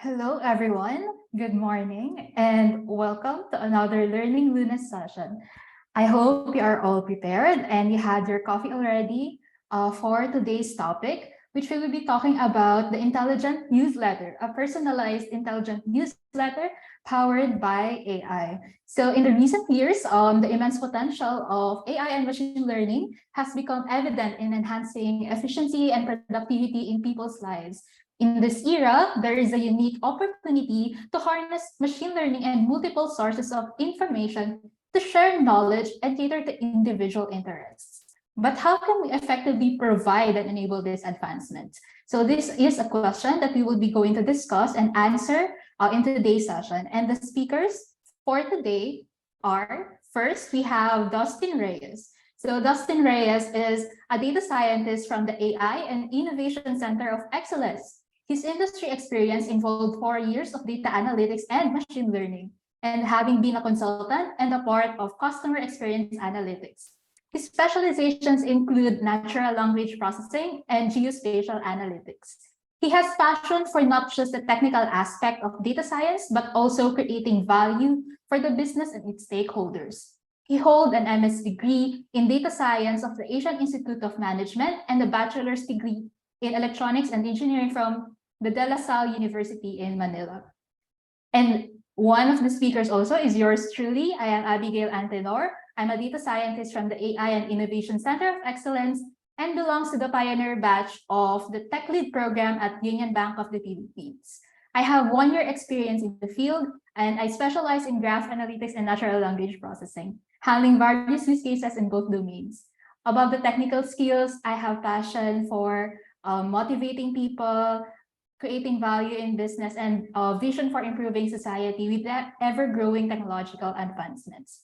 Hello, everyone. Good morning, and welcome to another Learning Luna session. I hope you are all prepared and you had your coffee already for today's topic, which we will be talking about the intelligent newsletter, a personalized intelligent newsletter powered by AI. So in the recent years, the immense potential of AI and machine learning has become evident in enhancing efficiency and productivity in people's lives. In this era, there is a unique opportunity to harness machine learning and multiple sources of information to share knowledge and cater to individual interests. But how can we effectively provide and enable this advancement? So this is a question that we will be going to discuss and answer in today's session. And the speakers for today are, first, we have Dustin Reyes. So Dustin Reyes is a data scientist from the AI and Innovation Center of Excellence. His industry experience involved 4 years of data analytics and machine learning, and having been a consultant and a part of customer experience analytics. His specializations include natural language processing and geospatial analytics. He has passion for not just the technical aspect of data science, but also creating value for the business and its stakeholders. He holds an MS degree in data science of the Asian Institute of Management and a bachelor's degree in electronics and engineering from the De La Salle University in Manila. And one of the speakers also is yours truly. I am Abigail Antenor. I'm a data scientist from the AI and Innovation Center of Excellence and belongs to the pioneer batch of the Tech Lead program at Union Bank of the Philippines. I have 1 year experience in the field, and I specialize in graph analytics and natural language processing, handling various use cases in both domains. Above the technical skills, I have passion for motivating people, creating value in business, and a vision for improving society with that ever-growing technological advancements.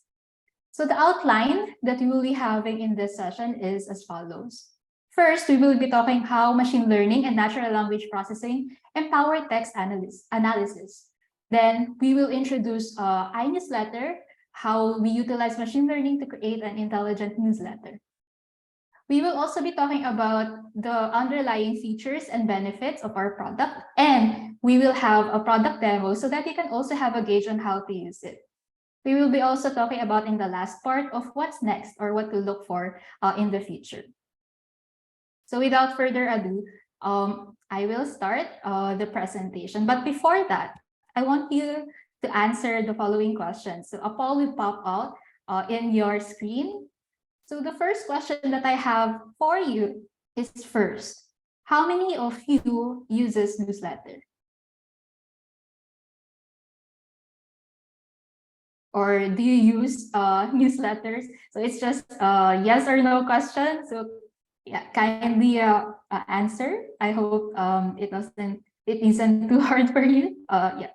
So the outline that we will be having in this session is as follows. First, we will be talking how machine learning and natural language processing empower text analysis. Then we will introduce iNewsletter, how we utilize machine learning to create an intelligent newsletter. We will also be talking about the underlying features and benefits of our product, and we will have a product demo so that you can also have a gauge on how to use it. We will be also talking about in the last part of what's next or what to look for in the future. So without further ado, I will start the presentation. But before that, I want you to answer the following questions. So a poll will pop out in your screen. So the first question that I have for you is first, how many of you uses newsletter? Or do you use newsletters? So it's just a yes or no question. So yeah, kindly answer. I hope it isn't too hard for you. Yeah.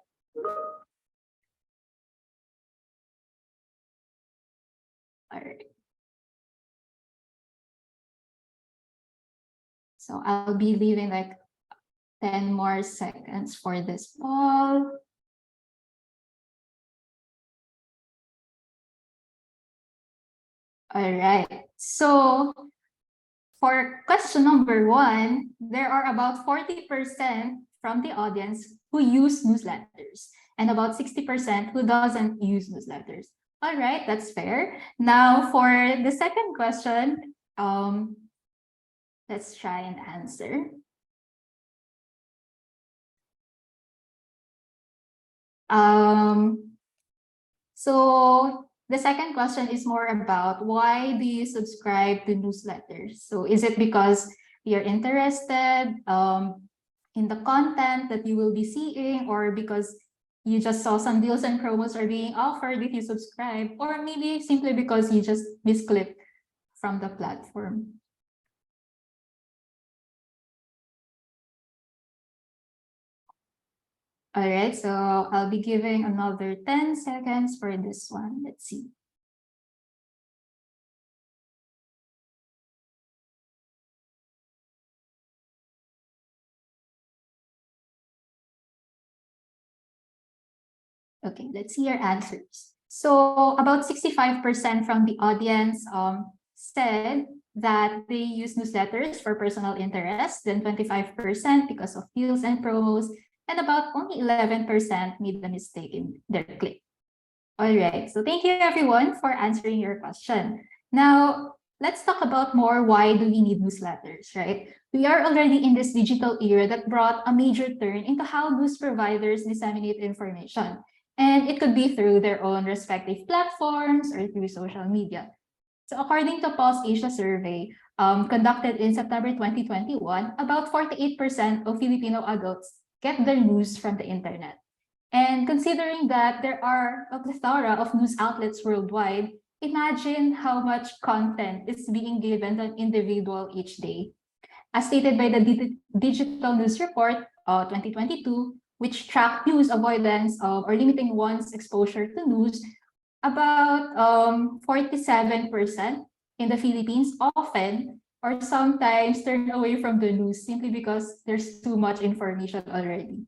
All right. So I'll be leaving like 10 more seconds for this poll. All right. So for question number 1, there are about 40% from the audience who use newsletters and about 60% who doesn't use newsletters. All right, that's fair. Now for the second question, let's try and answer. So the second question is more about why do you subscribe to newsletters? So is it because you're interested in the content that you will be seeing, or because you just saw some deals and promos are being offered if you subscribe, or maybe simply because you just misclicked from the platform? All right, so I'll be giving another 10 seconds for this one. Let's see. Okay, let's see your answers. So about 65% from the audience said that they use newsletters for personal interest, then 25% because of deals and promos, and about only 11% made a mistake in their click. All right, so thank you everyone for answering your question. Now, let's talk about more why do we need newsletters, right? We are already in this digital era that brought a major turn into how news providers disseminate information. And it could be through their own respective platforms or through social media. So according to Pulse Asia survey conducted in September 2021, about 48% of Filipino adults get their news from the internet. And considering that there are a plethora of news outlets worldwide, imagine how much content is being given to an individual each day. As stated by the Digital News Report 2022, which tracked news avoidance or limiting one's exposure to news, about 47% in the Philippines often or sometimes turn away from the news simply because there's too much information already.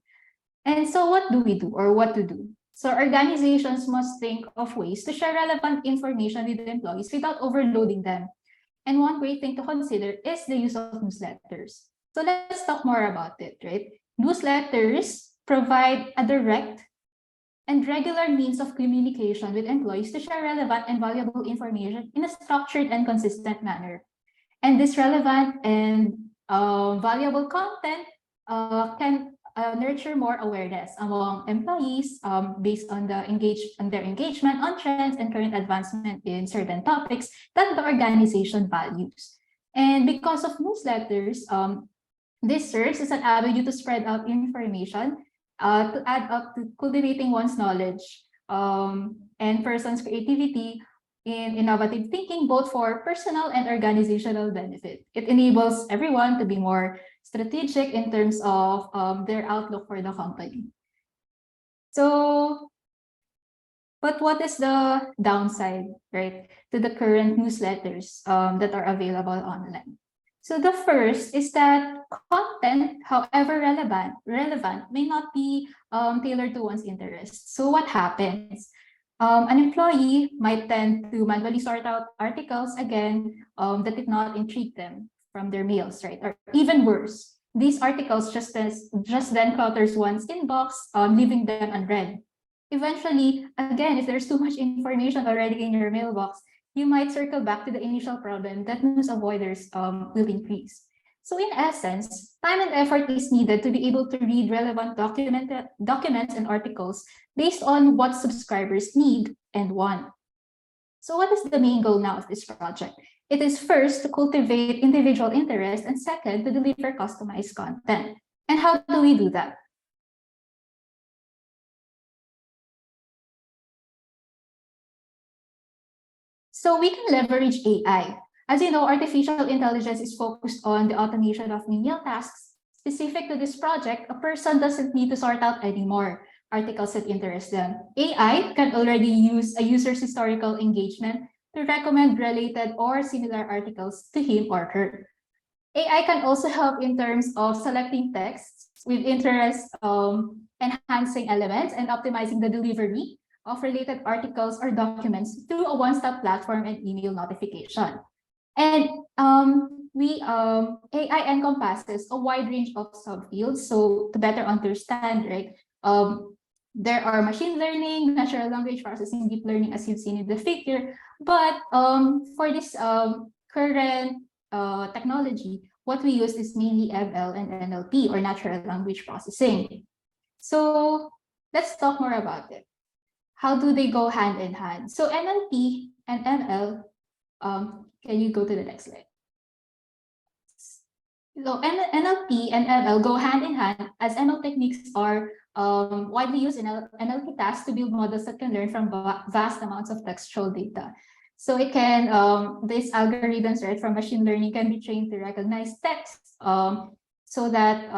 And so what do we do or what to do? So organizations must think of ways to share relevant information with employees without overloading them. And one great thing to consider is the use of newsletters. So let's talk more about it, right? Newsletters provide a direct and regular means of communication with employees to share relevant and valuable information in a structured and consistent manner. And this relevant and valuable content can nurture more awareness among employees based on their engagement on trends and current advancement in certain topics that the organization values. And because of newsletters, this serves as an avenue to spread out information, to add up to cultivating one's knowledge and person's creativity in innovative thinking, both for personal and organizational benefit. It enables everyone to be more strategic in terms of their outlook for the company. So, but what is the downside, right, to the current newsletters that are available online? So the first is that content, however relevant may not be tailored to one's interests. So what happens? An employee might tend to manually sort out articles again that did not intrigue them from their mails, right? Or even worse, these articles just then clutters one's inbox, leaving them unread. Eventually, again, if there's too much information already in your mailbox, you might circle back to the initial problem that news avoiders will increase. So in essence, time and effort is needed to be able to read relevant documents and articles based on what subscribers need and want. So what is the main goal now of this project? It is first to cultivate individual interest and second, to deliver customized content. And how do we do that? So we can leverage AI. As you know, artificial intelligence is focused on the automation of menial tasks. Specific to this project, a person doesn't need to sort out anymore articles that interest them. AI can already use a user's historical engagement to recommend related or similar articles to him or her. AI can also help in terms of selecting texts with interest, enhancing elements, and optimizing the delivery of related articles or documents through a one-stop platform and email notification. And AI encompasses a wide range of subfields. So to better understand, right, there are machine learning, natural language processing, deep learning, as you've seen in the figure. But for this current technology, what we use is mainly ML and NLP, or natural language processing. So let's talk more about it. How do they go hand in hand? So NLP and ML, can you go to the next slide? So NLP and ML go hand in hand, as ML techniques are widely used in NLP tasks to build models that can learn from vast amounts of textual data. So it can, these algorithms, right, from machine learning can be trained to recognize text so that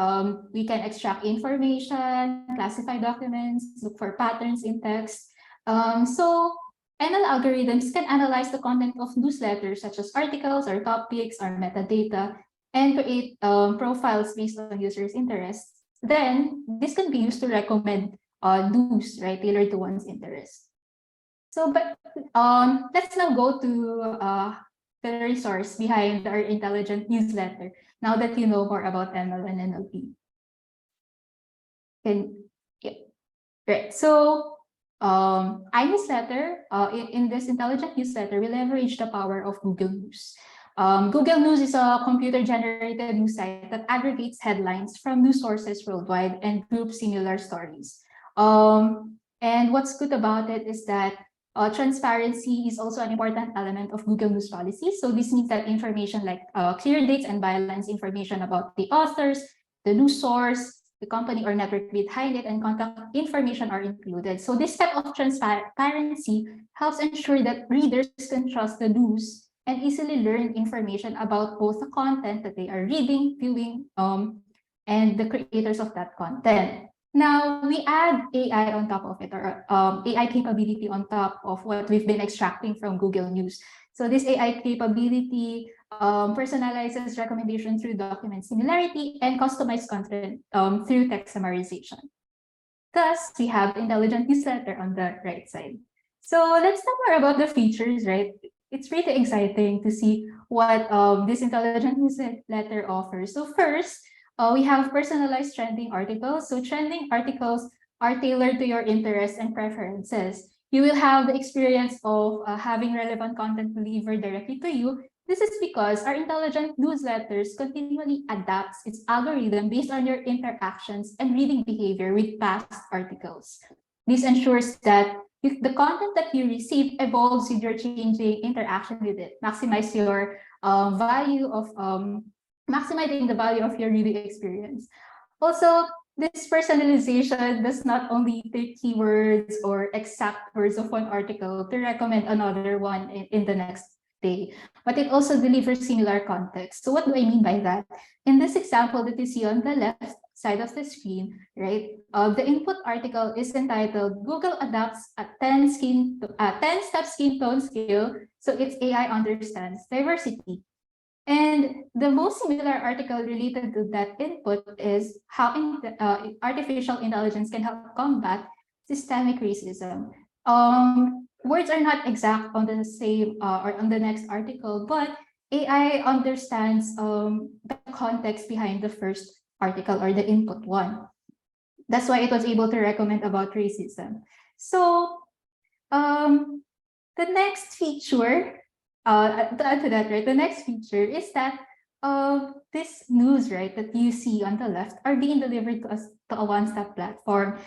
we can extract information, classify documents, look for patterns in text. So ML algorithms can analyze the content of newsletters such as articles or topics or metadata and create profiles based on users' interests. Then this can be used to recommend news, right, tailored to one's interests. So, but let's now go to the resource behind our intelligent newsletter, now that you know more about ML and NLP. Yeah. Right. So iNewsletter, in this intelligent newsletter, we leverage the power of Google News. Google News is a computer-generated news site that aggregates headlines from news sources worldwide and groups similar stories. And what's good about it is that transparency is also an important element of Google News policy. So this means that information like clear dates and bylines information about the authors, the news source, the company or network behind it, and contact information are included. So this type of transparency helps ensure that readers can trust the news and easily learn information about both the content that they are reading, viewing, and the creators of that content. Now, we add AI on top of it, or AI capability on top of what we've been extracting from Google News. So this AI capability personalizes recommendation through document similarity and customized content through text summarization. Thus, we have intelligent newsletter on the right side. So let's talk more about the features, right? It's really exciting to see what this intelligent newsletter offers. So first, we have personalized trending articles. So trending articles are tailored to your interests and preferences. You will have the experience of having relevant content delivered directly to you. This is because our intelligent newsletters continually adapts its algorithm based on your interactions and reading behavior with past articles. This ensures that if the content that you receive evolves with your changing interaction with it, maximizing the value of your reading experience. Also, this personalization does not only take keywords or exact words of one article to recommend another one in the next day, but it also delivers similar context. So what do I mean by that? In this example that you see on the left side of the screen, right, the input article is entitled Google Adapts a 10-step skin tone scale so its AI understands diversity. And the most similar article related to that input is how artificial intelligence can help combat systemic racism. Words are not exact on the same or on the next article, but AI understands the context behind the first article or the input one. That's why it was able to recommend about racism. So the next feature, to add to that, right, the next feature is that this news, right, that you see on the left are being delivered to us to a one-stop platform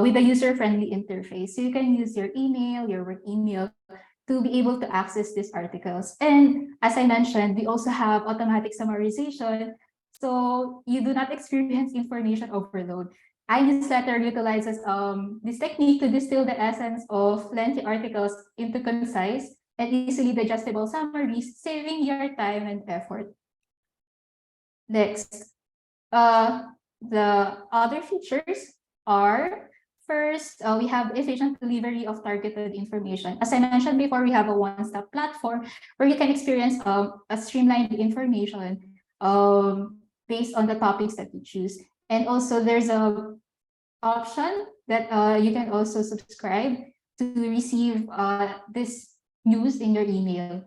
with a user-friendly interface. So you can use your email, your work email, to be able to access these articles. And as I mentioned, we also have automatic summarization, so you do not experience information overload. iNewsletter utilizes this technique to distill the essence of lengthy articles into concise and easily digestible summaries, saving your time and effort. Next, the other features are first, we have efficient delivery of targeted information. As I mentioned before, we have a one-stop platform where you can experience a streamlined information based on the topics that you choose. And also there's a option that you can also subscribe to receive this news in your email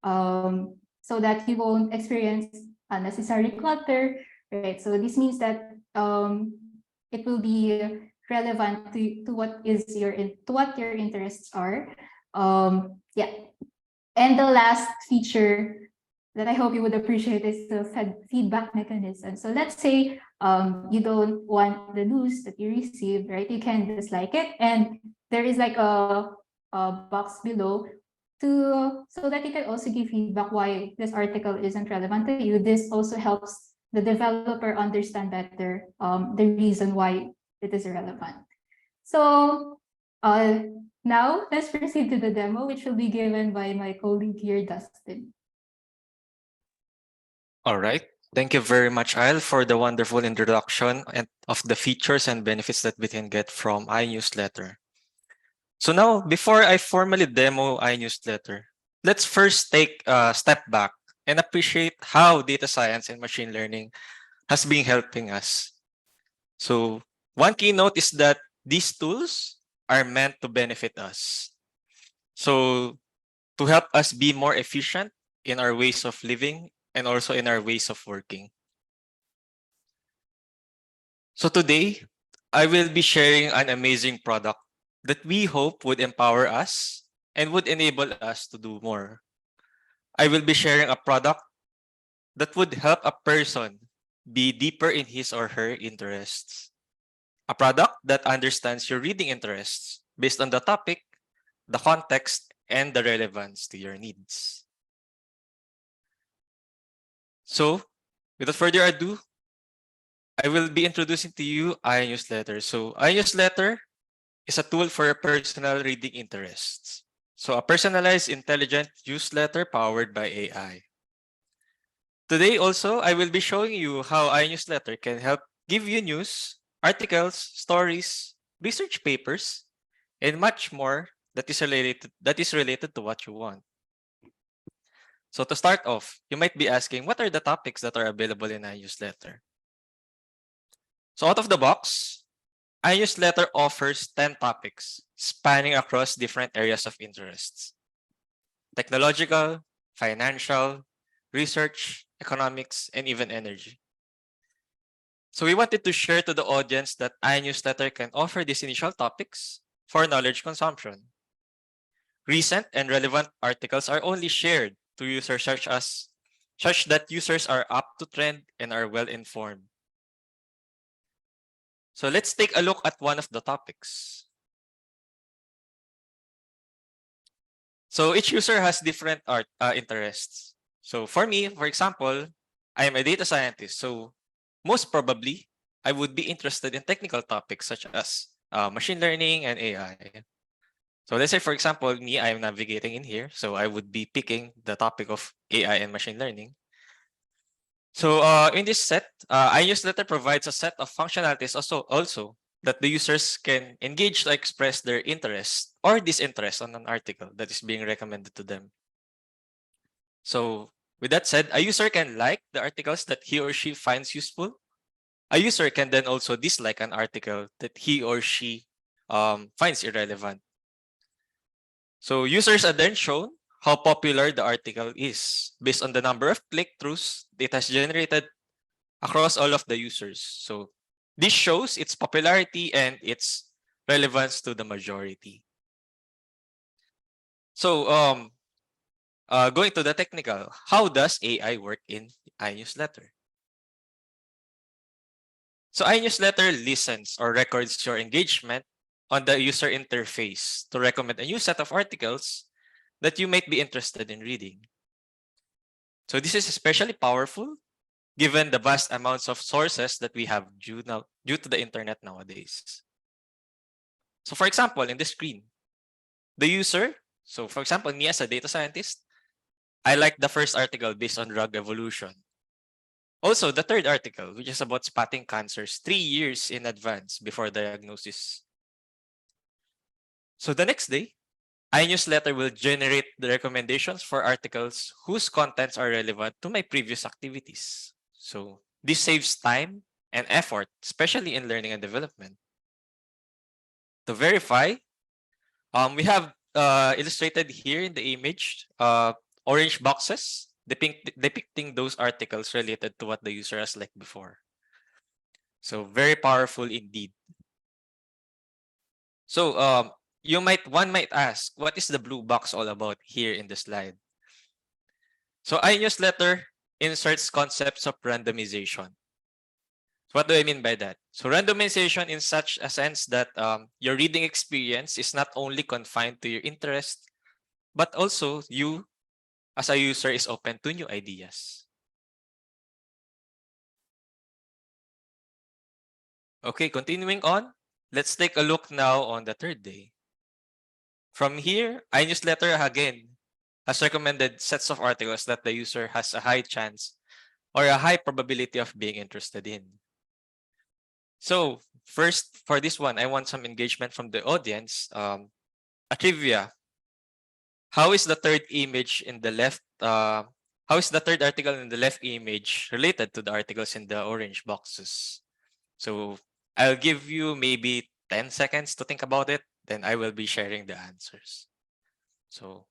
so that you won't experience unnecessary clutter, right? So this means that it will be relevant to what your interests are. Yeah. And the last feature that I hope you would appreciate is the feedback mechanism. So let's say you don't want the news that you receive, right? You can dislike it, and there is like a box below so that you can also give feedback why this article isn't relevant to you. This also helps the developer understand better the reason why it is irrelevant. So now let's proceed to the demo, which will be given by my colleague here, Dustin. All right. Thank you very much, Al, for the wonderful introduction of the features and benefits that we can get from iNewsletter. So now, before I formally demo iNewsletter, let's first take a step back and appreciate how data science and machine learning has been helping us. So one key note is that these tools are meant to benefit us. So to help us be more efficient in our ways of living and also in our ways of working. So today, I will be sharing an amazing product that we hope would empower us and would enable us to do more. I will be sharing a product that would help a person be deeper in his or her interests. A product that understands your reading interests based on the topic, the context, and the relevance to your needs. So, without further ado, I will be introducing to you iNewsletter. So, iNewsletter is a tool for your personal reading interests. So, a personalized, intelligent newsletter powered by AI. Today also, I will be showing you how iNewsletter can help give you news, articles, stories, research papers, and much more that is related to what you want. So to start off, you might be asking, what are the topics that are available in iNewsletter? So out of the box, iNewsletter offers 10 topics spanning across different areas of interests: technological, financial, research, economics, and even energy. So we wanted to share to the audience that iNewsletter can offer these initial topics for knowledge consumption. Recent and relevant articles are only shared to users such that users are up to trend and are well informed. So let's take a look at one of the topics. So each user has different interests. So for me, for example, I am a data scientist. So most probably, I would be interested in technical topics such as machine learning and AI. So let's say, for example, me, I am navigating in here. So I would be picking the topic of AI and machine learning. So in this set, iNewsletter provides a set of functionalities also that the users can engage to express their interest or disinterest on an article that is being recommended to them. So with that said, a user can like the articles that he or she finds useful. A user can then also dislike an article that he or she finds irrelevant. So users are then shown how popular the article is based on the number of click-throughs it has generated across all of the users. So this shows its popularity and its relevance to the majority. So going to the technical, how does AI work in iNewsletter? So iNewsletter listens or records your engagement on the user interface to recommend a new set of articles that you might be interested in reading. So this is especially powerful given the vast amounts of sources that we have due to the internet nowadays. So for example, in this screen, the user, so for example, me as a data scientist, I like the first article based on drug evolution. Also, the third article, which is about spotting cancers 3 years in advance before diagnosis. So the next day, iNewsletter will generate the recommendations for articles whose contents are relevant to my previous activities. So this saves time and effort, especially in learning and development. To verify, we have illustrated here in the image orange boxes depicting those articles related to what the user has liked before. So very powerful indeed. So one might ask, what is the blue box all about here in the slide? So iNewsletter inserts concepts of randomization. What do I mean by that? So randomization in such a sense that your reading experience is not only confined to your interest, but also you as a user is open to new ideas. Okay, continuing on, let's take a look now on the third day. From here, iNewsletter again has recommended sets of articles that the user has a high chance or a high probability of being interested in. So first, for this one, I want some engagement from the audience. A trivia. How is the third image in the left? How is the third article in the left image related to the articles in the orange boxes? So I'll give you maybe 10 seconds to think about it. Then I will be sharing the answers. So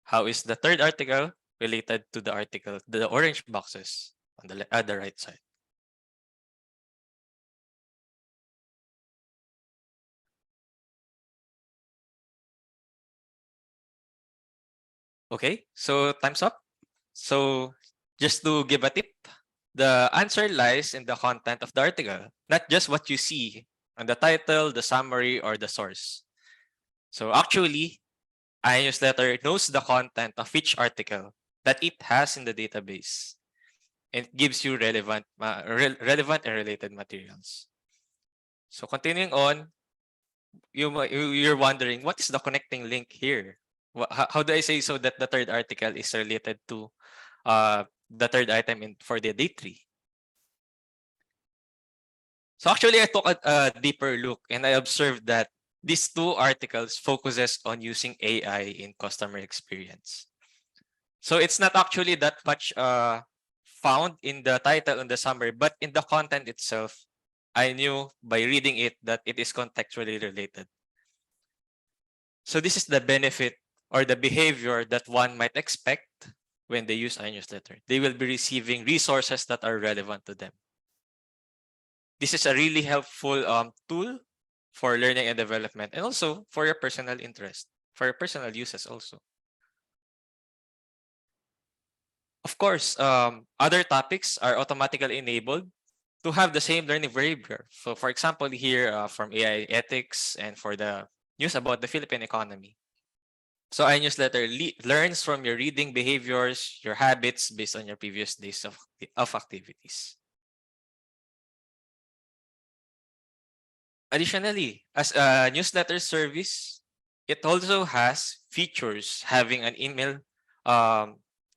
how is the third article related to the orange boxes on the right side? Okay, so time's up. So just to give a tip, the answer lies in the content of the article, not just what you see on the title, the summary, or the source. So actually, iNewsletter knows the content of each article that it has in the database and gives you relevant and related materials. So continuing on, you're wondering, what is the connecting link here? How do I say so that the third article is related to the third item for the day 3? So actually, I took a deeper look and I observed that these two articles focuses on using AI in customer experience. So it's not actually that much found in the title and the summary, but in the content itself, I knew by reading it that it is contextually related. So this is the benefit or the behavior that one might expect when they use iNewsletter. They will be receiving resources that are relevant to them. This is a really helpful tool for learning and development, and also for your personal interest, for your personal uses also. Of course, other topics are automatically enabled to have the same learning behavior. So for example, here from AI ethics and for the news about the Philippine economy. So iNewsletter learns from your reading behaviors, your habits based on your previous days of activities. Additionally, as a newsletter service, it also has features having an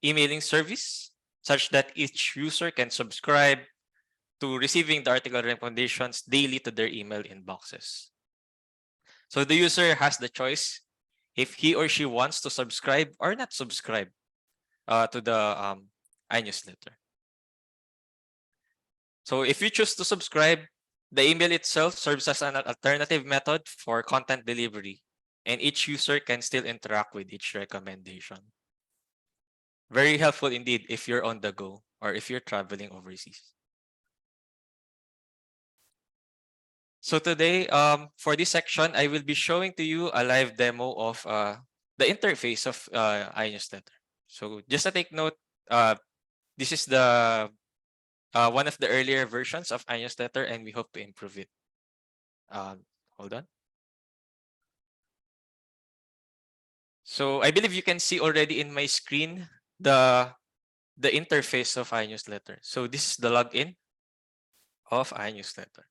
emailing service such that each user can subscribe to receiving the article recommendations daily to their email inboxes. So the user has the choice if he or she wants to subscribe or not subscribe to the iNewsletter. So if you choose to subscribe, the email itself serves as an alternative method for content delivery, and each user can still interact with each recommendation. Very helpful indeed if you're on the go or if you're traveling overseas. So today, for this section, I will be showing to you a live demo of the interface of iNewsletter. So just to take note, this is the one of the earlier versions of iNewsletter, and we hope to improve it. Hold on. So I believe you can see already in my screen the interface of iNewsletter. So this is the login of iNewsletter.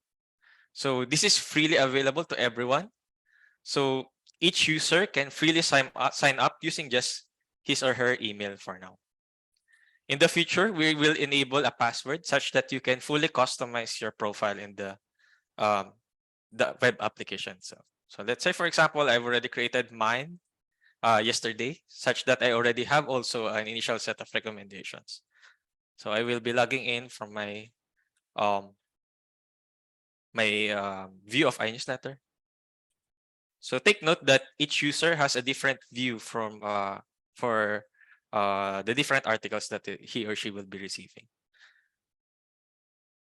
So this is freely available to everyone. So each user can freely sign up using just his or her email for now. In the future, we will enable a password such that you can fully customize your profile in the web application itself. So let's say, for example, I've already created mine yesterday, such that I already have also an initial set of recommendations. So I will be logging in from my view of iNewsletter. So take note that each user has a different view from for the different articles that he or she will be receiving.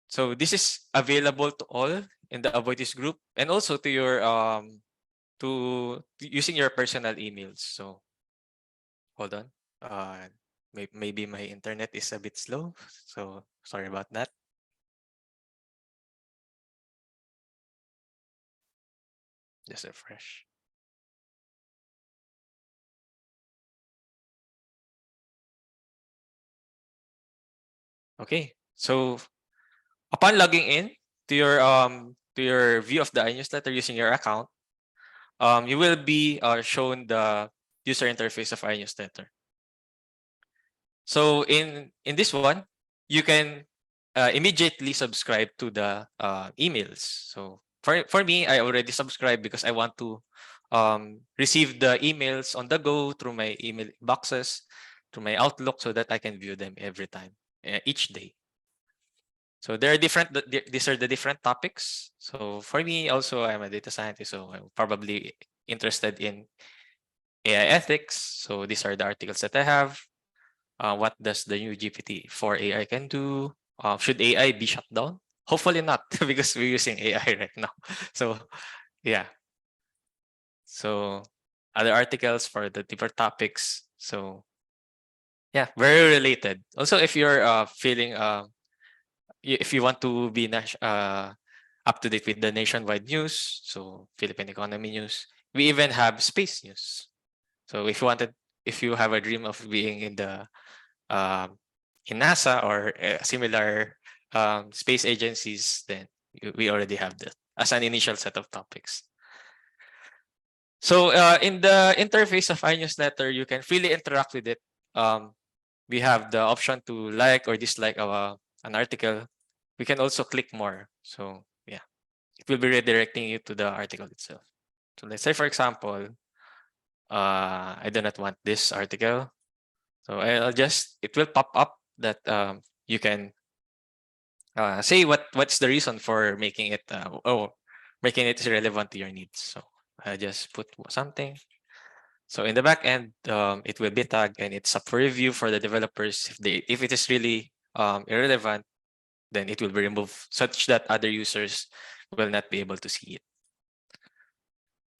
So this is available to all in the Avoid This group and also to your using your personal emails. So hold on. Maybe my internet is a bit slow, so sorry about that. Just refresh. Okay, so upon logging in to your view of the iNewsletter using your account, you will be shown the user interface of iNewsletter. So in this one, you can immediately subscribe to the emails. So for me, I already subscribed because I want to receive the emails on the go through my email boxes, through my Outlook, so that I can view them every time, each day. So there are these are the different topics. So for me also, I'm a data scientist, so I'm probably interested in AI ethics. So these are the articles that I have. What does the new GPT-4 AI can do? Should AI be shut down? Hopefully not, because we're using AI right now. So yeah. So other articles for the different topics. So yeah, very related. Also, if you're feeling if you want to be up to date with the nationwide news, so Philippine economy news, we even have space news. So if you have a dream of being um, in NASA or similar space agencies, then we already have that as an initial set of topics. So in the interface of iNewsletter, you can freely interact with it. We have the option to like or dislike an article. We can also click more. So yeah, it will be redirecting you to the article itself. So let's say, for example, I do not want this article. So it will pop up that you can say what's the reason for making it, making it relevant to your needs. So I just put something. So in the back end, it will be tagged and it's up for review for the developers. If it is really irrelevant, then it will be removed such that other users will not be able to see it.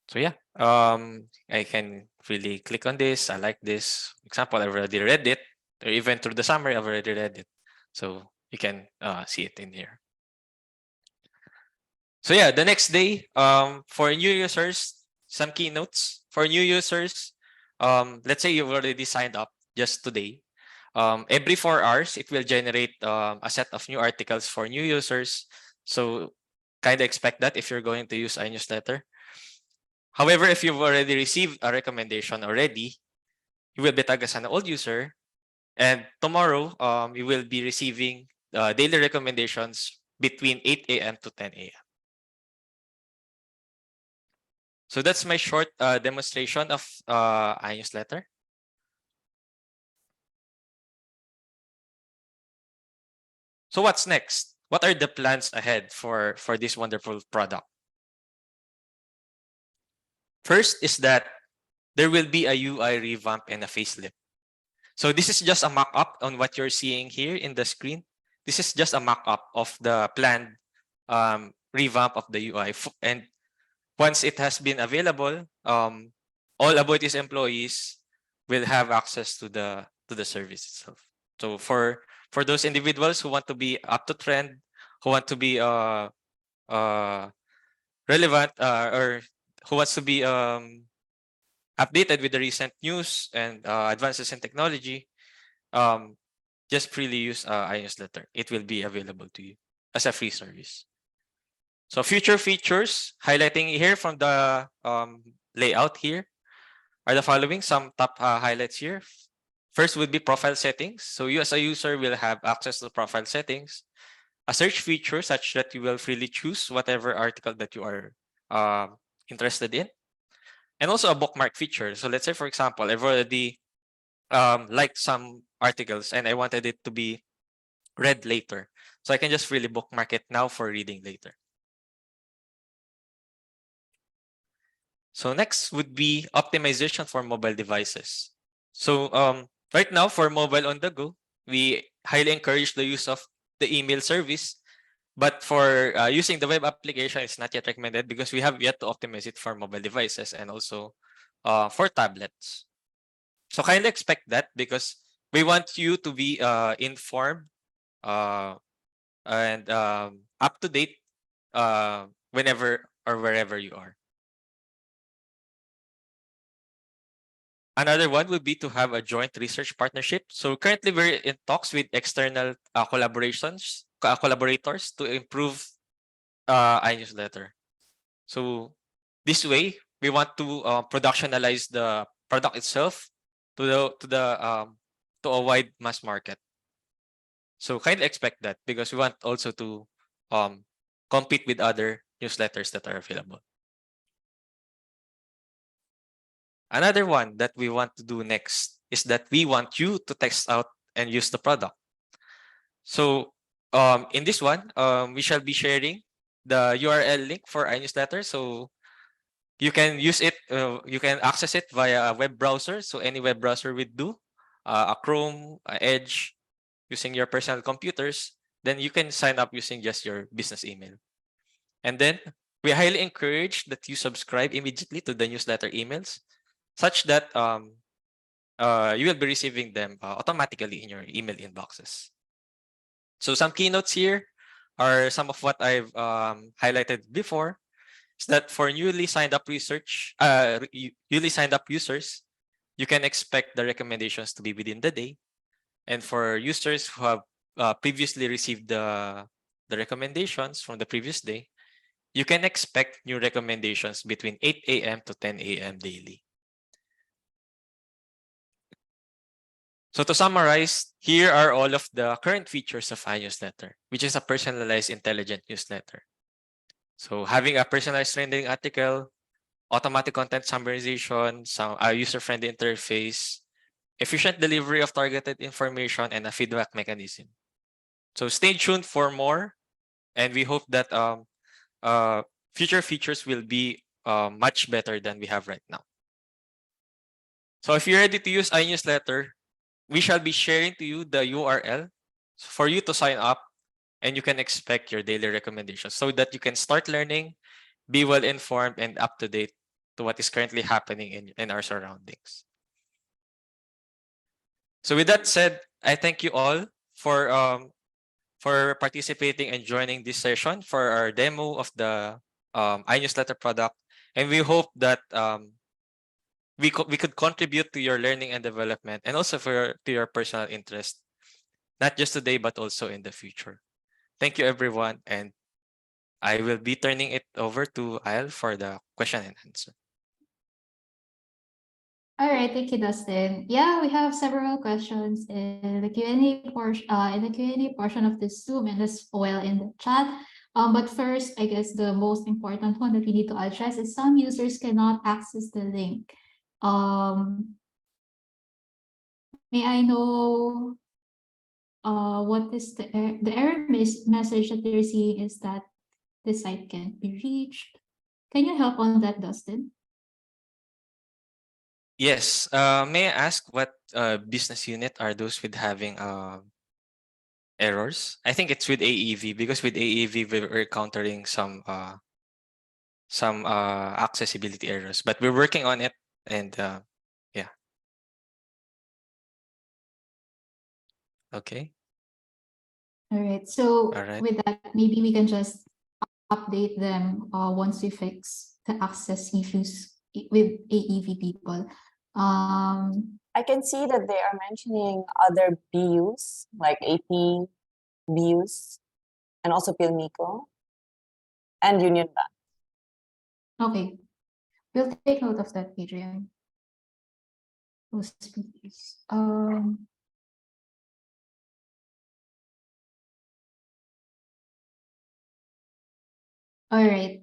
So yeah, I can really click on this. I like this. Example, I've already read it, or even through the summary, I've already read it. So you can see it in here. So yeah, the next day, for new users, some keynotes. For new users, let's say you've already signed up just today. Every 4 hours, it will generate a set of new articles for new users. So kind of expect that if you're going to use iNewsletter. However, if you've already received a recommendation already, you will be tagged as an old user. And tomorrow, you will be receiving daily recommendations between 8 a.m. to 10 a.m. So that's my short demonstration of iNewsletter. So what's next? What are the plans ahead for this wonderful product? First is that there will be a UI revamp and a facelift. So this is just a mock-up on what you're seeing here in the screen. This is just a mock-up of the planned revamp of the UI. And once it has been available, all about its employees will have access to the service itself. So for those individuals who want to be up to trend, who want to be relevant, or who wants to be updated with the recent news and advances in technology, um, just freely use iNewsletter. It will be available to you as a free service. So future features, highlighting here from the layout here, are the following, some top highlights here. First would be profile settings. So you as a user will have access to profile settings, a search feature such that you will freely choose whatever article that you are interested in, and also a bookmark feature. So let's say, for example, I've already liked some articles and I wanted it to be read later. So I can just freely bookmark it now for reading later. So next would be optimization for mobile devices. So right now for mobile on the go, we highly encourage the use of the email service. But for using the web application, it's not yet recommended because we have yet to optimize it for mobile devices and also for tablets. So kindly expect that because we want you to be informed uh, and up to date whenever or wherever you are. Another one would be to have a joint research partnership. So currently we're in talks with external collaborators to improve iNewsletter. So this way, we want to productionalize the product itself to a wide mass market. So kindly expect that because we want also to compete with other newsletters that are available. Another one that we want to do next is that we want you to test out and use the product. So in this one, we shall be sharing the URL link for iNewsletter. So you can use it, you can access it via a web browser. So any web browser would do, a Chrome, a Edge, using your personal computers. Then you can sign up using just your business email. And then we highly encourage that you subscribe immediately to the newsletter emails, such that you will be receiving them automatically in your email inboxes. So some keynotes here are some of what I've highlighted before. Is that for newly signed up newly signed up users, you can expect the recommendations to be within the day. And for users who have previously received the recommendations from the previous day, you can expect new recommendations between 8 a.m. to 10 a.m. daily. So to summarize, here are all of the current features of iNewsletter, which is a personalized intelligent newsletter. So having a personalized trending article, automatic content summarization, some user-friendly interface, efficient delivery of targeted information, and a feedback mechanism. So stay tuned for more, and we hope that future features will be much better than we have right now. So if you're ready to use iNewsletter, we shall be sharing to you the URL for you to sign up, and you can expect your daily recommendations so that you can start learning, be well informed, and up to date to what is currently happening in our surroundings. So with that said, I thank you all for participating and joining this session for our demo of the iNewsletter product. And we hope that we could contribute to your learning and development, and also to your personal interest, not just today, but also in the future. Thank you, everyone. And I will be turning it over to Al for the question and answer. All right, thank you, Dustin. Yeah, we have several questions in the Q&A portion, of this Zoom, and as well in the chat. But first, I guess the most important one that we need to address is some users cannot access the link. May I know what is the error message that they're seeing is that the site can't be reached? Can you help on that, Dustin? Yes. May I ask what business unit are those with having errors? I think it's with AEV, because with AEV we're encountering some accessibility errors, but we're working on it. And yeah. Okay. All right. So All right. with that, maybe we can just update them once we fix the access issues with AEV people. I can see that they are mentioning other BUs like AP, BUs, and also Pilmico and Union Bank. Okay. We'll take note of that, Adrian. Those speakers. All right.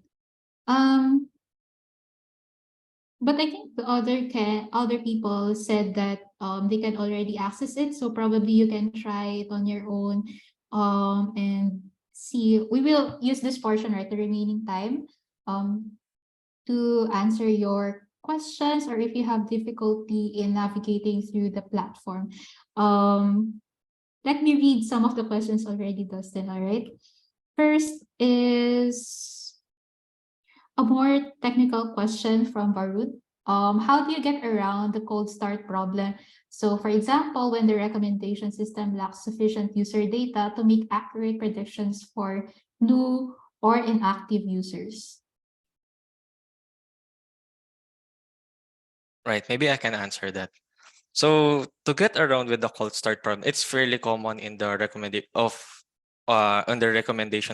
But I think the other people said that they can already access it, so probably you can try it on your own and see. We will use this portion, right, the remaining time, to answer your questions, or if you have difficulty in navigating through the platform. Let me read some of the questions already, Dustin. All right. First is a more technical question from Barut. How do you get around the cold start problem? So for example, when the recommendation system lacks sufficient user data to make accurate predictions for new or inactive users. Right. Maybe I can answer that. So to get around with the cold start problem, it's fairly common in the recommendation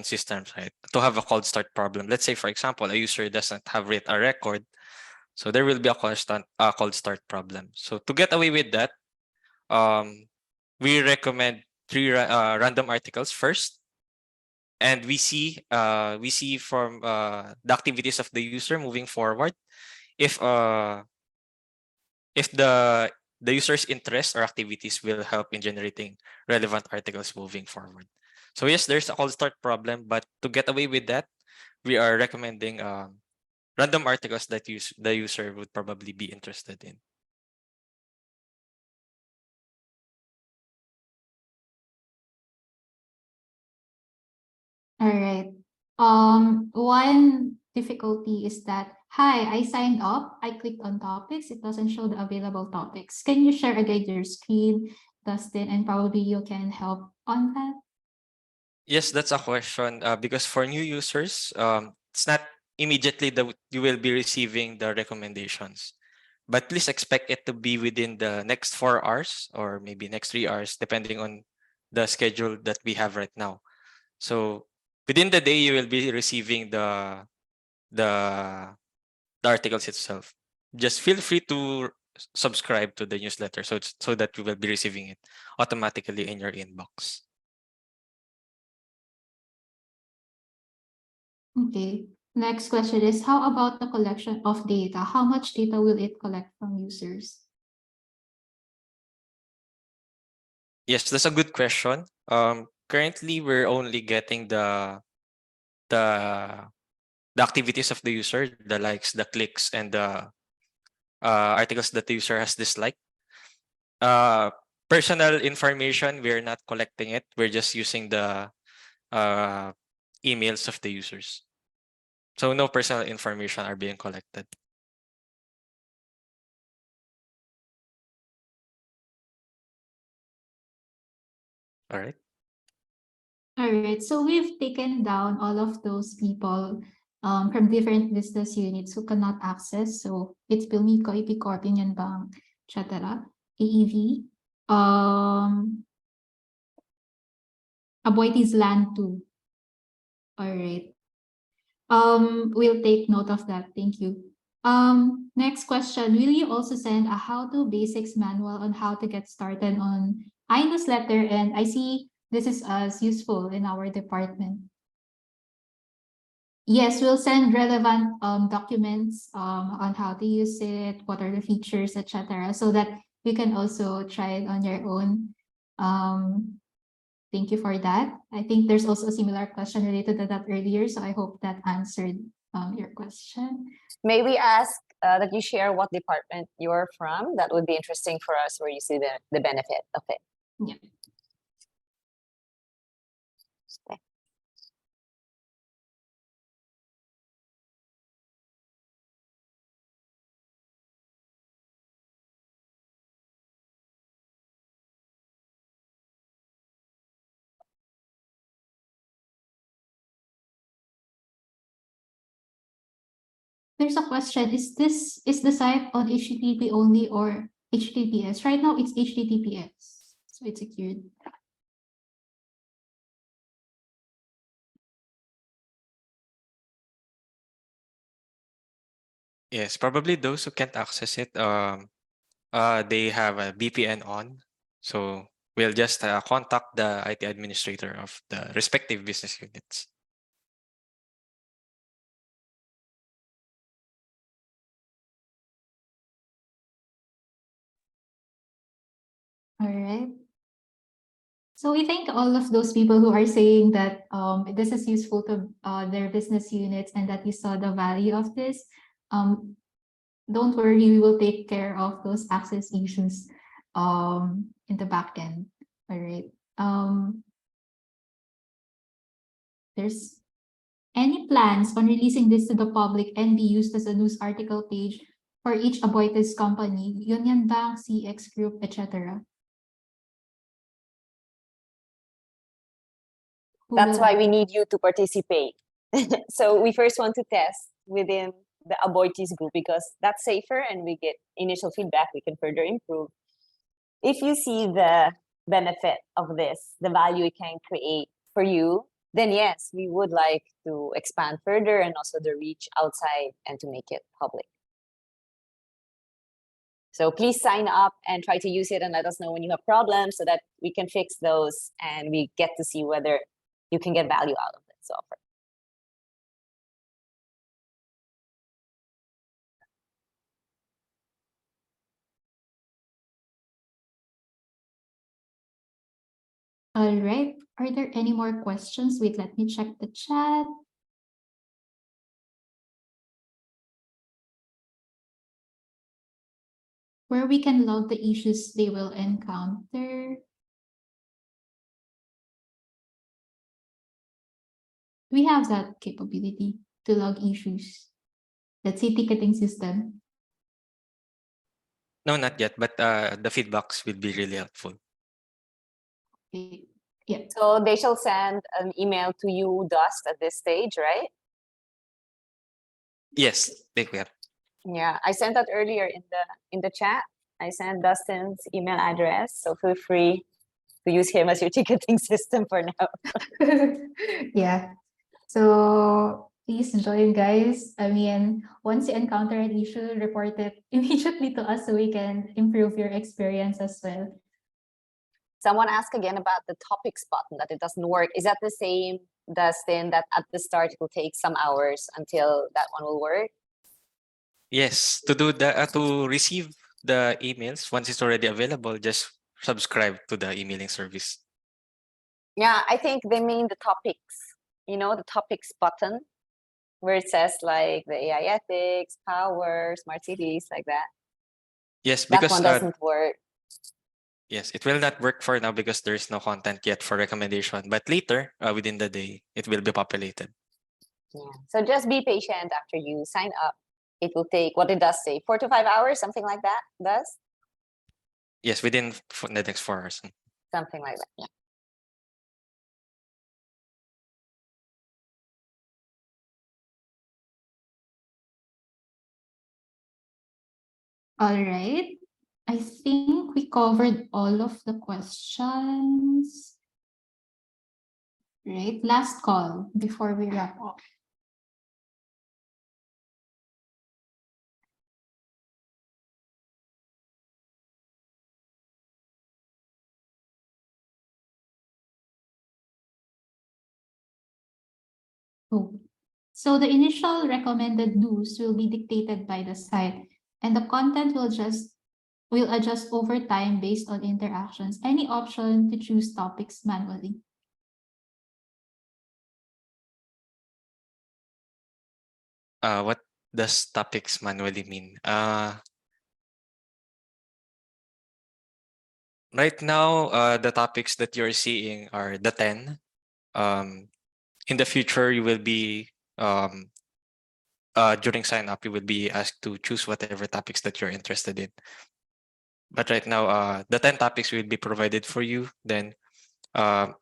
systems, right? To have a cold start problem. Let's say, for example, a user doesn't have a record, so there will be a cold start problem. So to get away with that, we recommend three random articles first, and we see from the activities of the user moving forward if the user's interests or activities will help in generating relevant articles moving forward. So yes, there's a cold start problem, but to get away with that, we are recommending random articles that the user would probably be interested in. All right. One difficulty is that, hi, I signed up, I clicked on topics, it doesn't show the available topics. Can you share again your screen, Dustin, and probably you can help on that? Yes, that's a question. Because for new users, it's not immediately that you will be receiving the recommendations, but please expect it to be within the next 4 hours or maybe next 3 hours, depending on the schedule that we have right now. So within the day, you will be receiving the articles itself. Just feel free to subscribe to the newsletter so that you will be receiving it automatically in your inbox. Okay. Next question is, how about the collection of data? How much data will it collect from users? Yes, that's a good question. Currently, we're only getting the the activities of the user, the likes, the clicks, and the articles that the user has disliked. Uh, Personal information, we're not collecting it. We're just using the emails of the users. So no personal information are being collected. All right. All right, so we've taken down all of those people from different business units who cannot access. So it's Pilmico, EP Corp, Union Bank, etc. AEV, Aboitiz Land 2. All right. We'll take note of that. Thank you. Next question. Will you also send a how-to basics manual on how to get started on iNewsletter? And I see this is as useful in our department. Yes, we'll send relevant documents on how to use it, what are the features, etc., so that you can also try it on your own. Thank you for that. I think there's also a similar question related to that earlier, so I hope that answered your question. May we ask that you share what department you're from? That would be interesting for us, where you see the benefit of it. Yeah. Okay. There's a question, is the site on HTTP only or HTTPS? Right now it's HTTPS, so it's secured. Yes, probably those who can't access it, they have a VPN on. So we'll just contact the IT administrator of the respective business units. All right. So we thank all of those people who are saying that this is useful to their business units and that you saw the value of this. Don't worry, we will take care of those access issues in the back end. All right. There's any plans on releasing this to the public and be used as a news article page for each Aboitiz company, Union Bank, CX Group, etc.? That's why we need you to participate. So we first want to test within the Aboitiz group, because that's safer and we get initial feedback, we can further improve. If you see the benefit of this, the value it can create for you, then yes, we would like to expand further and also the reach outside and to make it public. So please sign up and try to use it and let us know when you have problems so that we can fix those and we get to see whether you can get value out of this offer. All right. Are there any more questions? Wait, let me check the chat. Where we can log the issues they will encounter. We have that capability to log issues? Let's say ticketing system. No, not yet, but the feedbacks will be really helpful. Okay. Yeah. So they shall send an email to you, Dust, at this stage, right? Yes, they will. Yeah, I sent that earlier in the chat. I sent Dustin's email address, so feel free to use him as your ticketing system for now. Yeah. So please join, guys. I mean, once you encounter an issue, report it immediately to us so we can improve your experience as well. Someone asked again about the topics button, that it doesn't work. Is that the same, Dustin, that at the start it will take some hours until that one will work? Yes, to do the to receive the emails once it's already available, just subscribe to the emailing service. Yeah, I think they mean the topics, the topics button where it says like the AI ethics, power, smart cities, like that. Yes, That because one doesn't work. yes, it will not work for now because there's no content yet for recommendation. But later, within the day, it will be populated. Yeah. So just be patient after you sign up. It will take, what it does say, 4 to 5 hours, something like that. Does Yes, within the next 4 hours. something like that. Yeah. All right. I think we covered all of the questions. Right. Last call before we wrap up. Oh. So the initial recommended do's will be dictated by the site, and the content will adjust over time based on interactions. Any option to choose topics manually. What does topics manually mean? Right now, the topics that you're seeing are the 10. In the future, you will be during sign up, you will be asked to choose whatever topics that you're interested in. But right now, the 10 topics will be provided for you. Then,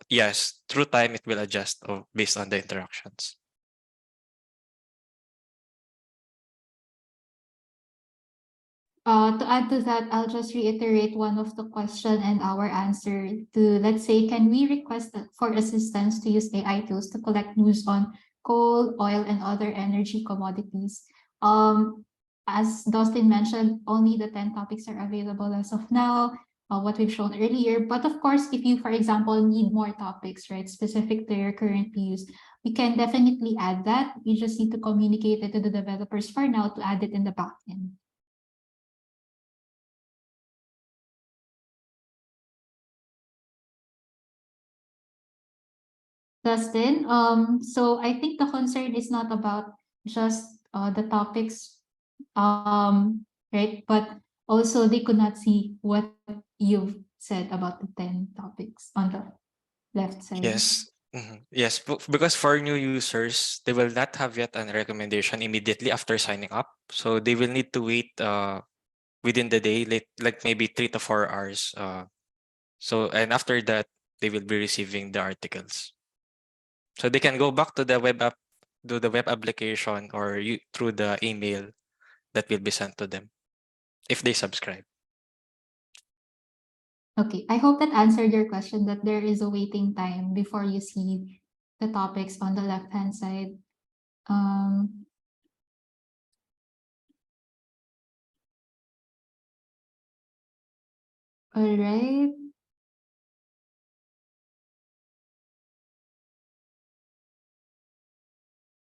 yes, through time, it will adjust based on the interactions. To add to that, I'll just reiterate one of the question and our answer to, let's say, can we request for assistance to use AI tools to collect news on coal, oil, and other energy commodities? As Dustin mentioned, only the 10 topics are available as of now, what we've shown earlier. But of course, if you, for example, need more topics, right, specific to your current use, we can definitely add that. You just need to communicate it to the developers for now to add it in the backend. Dustin, so I think the concern is not about just the topics, right? But also they could not see what you've said about the 10 topics on the left side. Yes. Yes, because for new users, they will not have yet a recommendation immediately after signing up. So they will need to wait within the day, like maybe 3 to 4 hours. And after that, they will be receiving the articles. So they can go back to the web app, do the web application, or through the email that will be sent to them if they subscribe. Okay, I hope that answered your question, that there is a waiting time before you see the topics on the left-hand side. All right.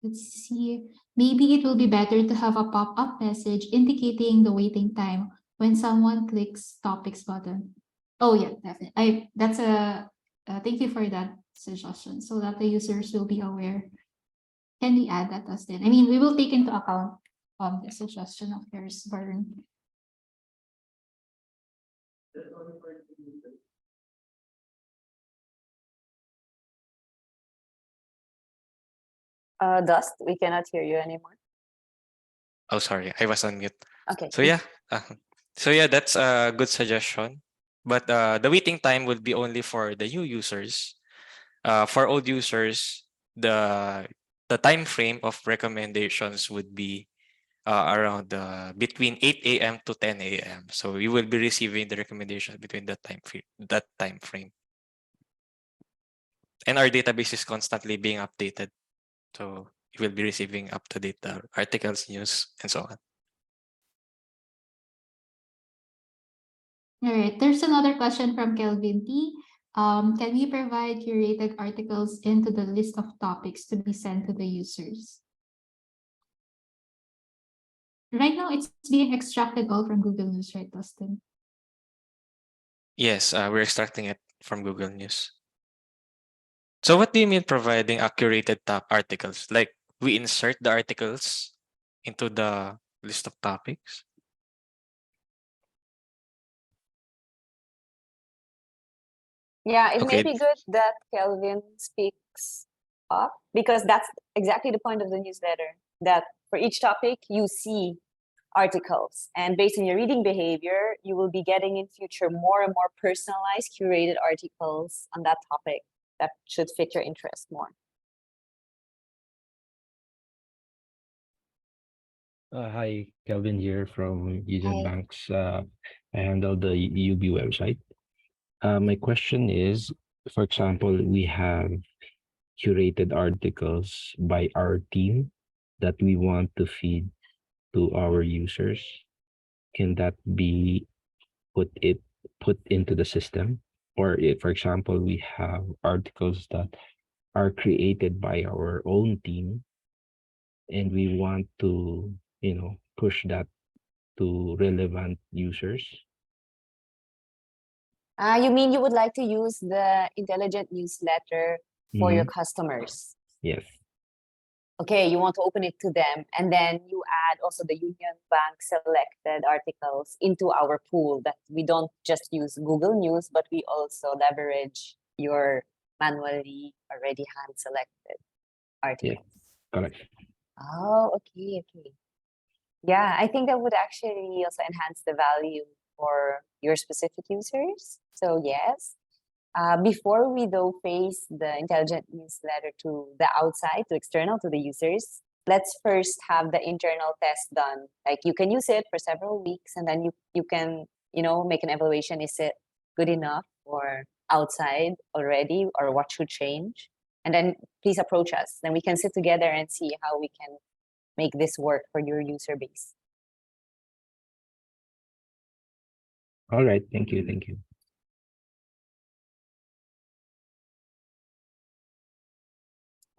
Let's see. Maybe it will be better to have a pop-up message indicating the waiting time when someone clicks topics button. Oh yeah, definitely. Thank you for that suggestion so that the users will be aware. Can we add that, Dustin? I mean, we will take into account the suggestion of yours, Vern. Dust, we cannot hear you anymore. Oh, sorry, I was on mute. Okay. So yeah, that's a good suggestion. But the waiting time will be only for the new users. For old users, the time frame of recommendations would be around between 8 a.m. to 10 a.m. So you will be receiving the recommendation between that time frame. And our database is constantly being updated. So you will be receiving up-to-date articles, news, and so on. All right, there's another question from Kelvin T. Can we provide curated articles into the list of topics to be sent to the users? Right now, it's being extracted all from Google News, right, Dustin? Yes, we're extracting it from Google News. So what do you mean providing curated top articles? Like we insert the articles into the list of topics? Yeah, it may Okay. be good that Kelvin speaks up because that's exactly the point of the newsletter, that for each topic you see articles, and based on your reading behavior, you will be getting in future more and more personalized, curated articles on that topic that should fit your interest more. Hi, Kelvin here from Hi. Banks. I handle the UB website. My question is, for example, we have curated articles by our team that we want to feed to our users. Can that be put into the system? Or if, for example, we have articles that are created by our own team and we want to, push that to relevant users. You mean you would like to use the intelligent newsletter for your Mhm. customers? Yes. Okay, you want to open it to them, and then you add also the Union Bank selected articles into our pool, that we don't just use Google News, but we also leverage your manually already hand selected articles. Correct. Oh, okay. Yeah, I think that would actually also enhance the value for your specific users. So yes, before we though face the intelligent newsletter to the outside, to external, to the users, let's first have the internal test done. Like you can use it for several weeks, and then you can make an evaluation. Is it good enough or outside already, or what should change? And then please approach us. Then we can sit together and see how we can make this work for your user base. All right. Thank you. Thank you.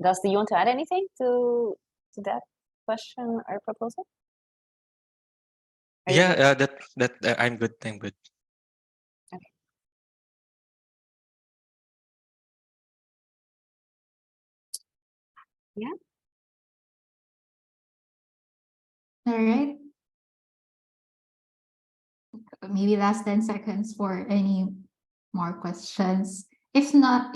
Gus, do you want to add anything to that question or proposal? Are you Yeah, good? I'm good. I'm good. Okay. Yeah. All right. Maybe last 10 seconds for any more questions. If none,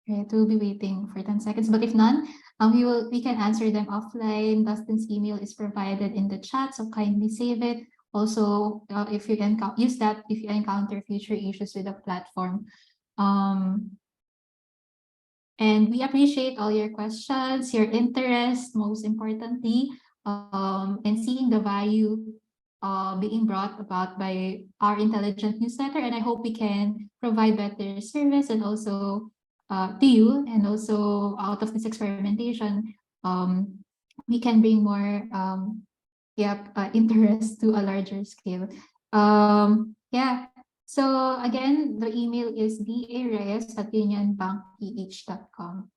right, we'll be waiting for 10 seconds. But if none, we can answer them offline. Dustin's email is provided in the chat, so kindly save it. Also, if you can use that if you encounter future issues with the platform. And we appreciate all your questions, your interest, most importantly, and seeing the value being brought about by our intelligent newsletter. And I hope we can provide better service and also to you. And also out of this experimentation, we can bring more interest to a larger scale. Yeah. So again, the email is dareyes@unionbankph.com.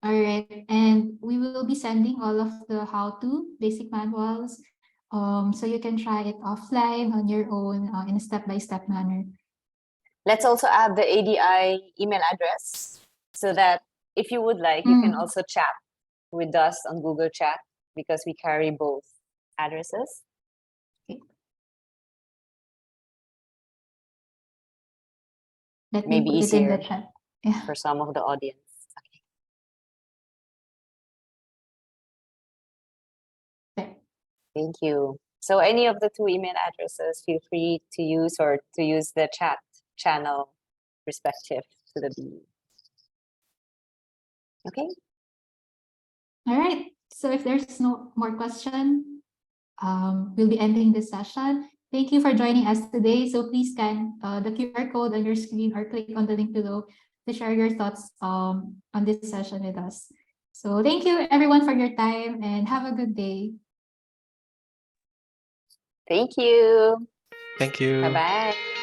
All right, and we will be sending all of the how-to basic manuals, so you can try it offline on your own in a step-by-step manner. Let's also add the ADI email address so that if you would like, you can also chat with us on Google Chat, because we carry both addresses. Okay. Let me Maybe put it in the easier chat. Yeah. for some of the audience. Thank you. So any of the two email addresses, feel free to use or to use the chat channel respective to the B. Okay. All right. So if there's no more question, we'll be ending this session. Thank you for joining us today. So please scan the QR code on your screen or click on the link below to share your thoughts on this session with us. So thank you everyone for your time and have a good day. Thank you. Thank you. Bye-bye.